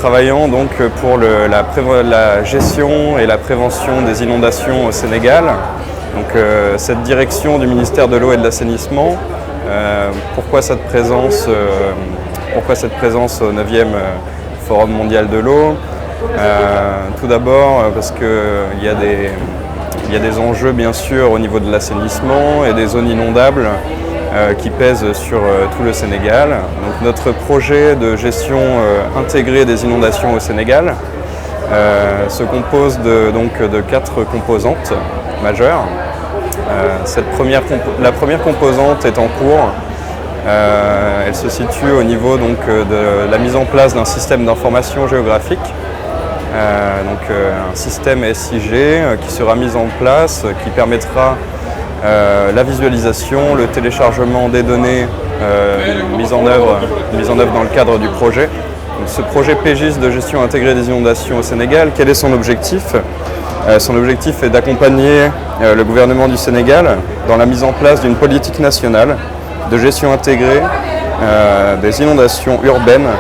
travaillant donc pour la gestion et la prévention des inondations au Sénégal. Donc cette direction du ministère de l'eau et de l'assainissement, pourquoi cette présence au 9e Forum mondial de l'eau? Tout d'abord parce qu'il y a des enjeux bien sûr au niveau de l'assainissement et des zones inondables qui pèsent sur tout le Sénégal. Donc, notre projet de gestion intégrée des inondations au Sénégal se compose de 4 composantes majeures. La première composante est en cours. Elle se situe au niveau de la mise en place d'un système d'information géographique, un système SIG qui sera mis en place, qui permettra la visualisation, le téléchargement des données mises en œuvre dans le cadre du projet. Donc, ce projet PGIS de gestion intégrée des inondations au Sénégal, quel est son objectif? Son objectif est d'accompagner le gouvernement du Sénégal dans la mise en place d'une politique nationale de gestion intégrée des inondations urbaines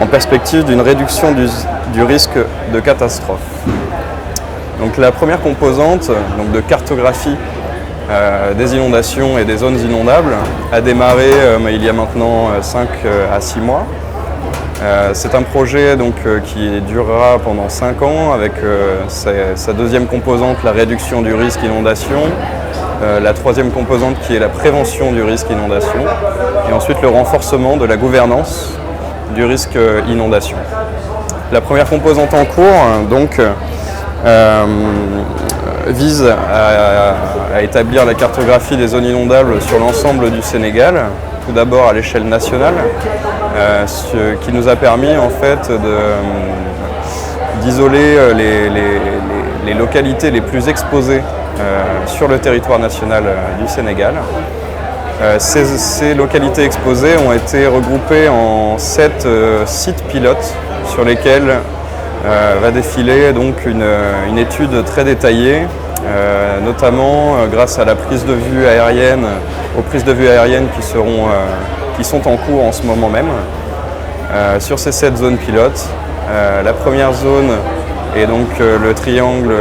en perspective d'une réduction du risque de catastrophe. Donc, la première composante de cartographie des inondations et des zones inondables a démarré il y a maintenant 5 à 6 mois. C'est un projet qui durera pendant 5 ans avec sa deuxième composante, la réduction du risque inondation, la troisième composante qui est la prévention du risque inondation et ensuite le renforcement de la gouvernance du risque inondation. La première composante en cours vise à établir la cartographie des zones inondables sur l'ensemble du Sénégal, tout d'abord à l'échelle nationale, ce qui nous a permis en fait d'isoler les localités les plus exposées sur le territoire national du Sénégal. Ces localités exposées ont été regroupées en 7 sites pilotes sur lesquels va défiler donc une étude très détaillée, notamment grâce à la prise de vue aérienne, aux prises de vue aériennes qui sont en cours en ce moment même. Sur ces 7 zones pilotes, la première zone est donc le triangle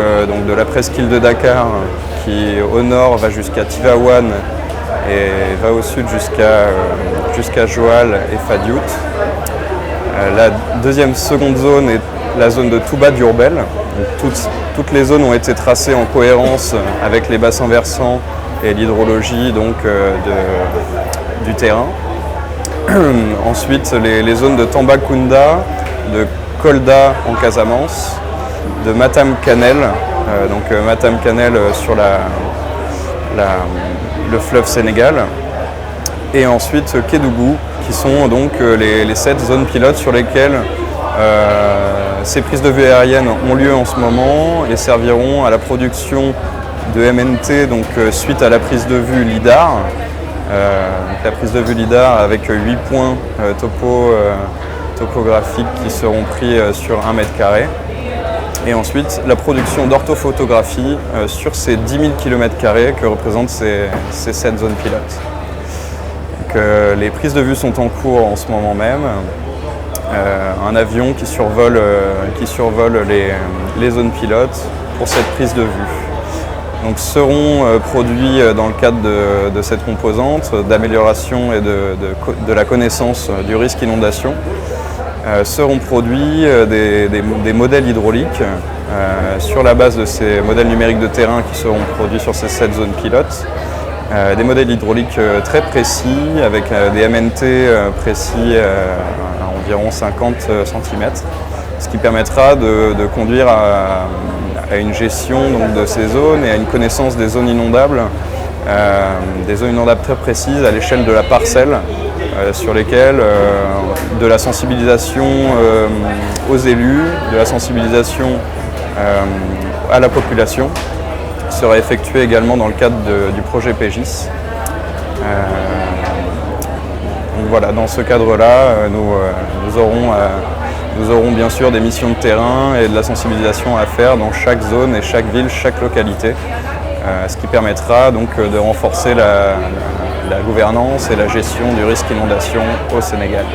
de la presqu'île de Dakar qui au nord va jusqu'à Tivaouane et va au sud jusqu'à Joal et Fadiout. La seconde zone est la zone de Touba Diourbel. Toutes les zones ont été tracées en cohérence avec les bassins versants et l'hydrologie du terrain. Ensuite, les zones de Tambacounda, de Kolda en Casamance, de Matam Kanel, Matam Kanel sur le fleuve Sénégal, et ensuite Kédougou, qui sont donc les 7 zones pilotes sur lesquelles ces prises de vue aériennes ont lieu en ce moment et serviront à la production de MNT suite à la prise de vue LIDAR. La prise de vue LIDAR avec 8 points topographiques qui seront pris sur 1 mètre carré. Et ensuite la production d'orthophotographie sur ces 10 000 km² que représentent ces 7 zones pilotes. Donc, les prises de vue sont en cours en ce moment même. Un avion qui survole les zones pilotes pour cette prise de vue. Donc, seront produits dans le cadre de cette composante d'amélioration et de la connaissance du risque inondation, seront produits des modèles hydrauliques sur la base de ces modèles numériques de terrain qui seront produits sur ces 7 zones pilotes. Des modèles hydrauliques très précis avec des MNT précis à environ 50 cm, ce qui permettra de conduire à une gestion de ces zones et à une connaissance des zones inondables très précises à l'échelle de la parcelle, sur lesquelles de la sensibilisation aux élus, de la sensibilisation à la population sera effectuée également dans le cadre du projet PGIS. Donc voilà, dans ce cadre-là, nous aurons bien sûr des missions de terrain et de la sensibilisation à faire dans chaque zone et chaque ville, chaque localité, ce qui permettra donc de renforcer la gouvernance et la gestion du risque inondation au Sénégal.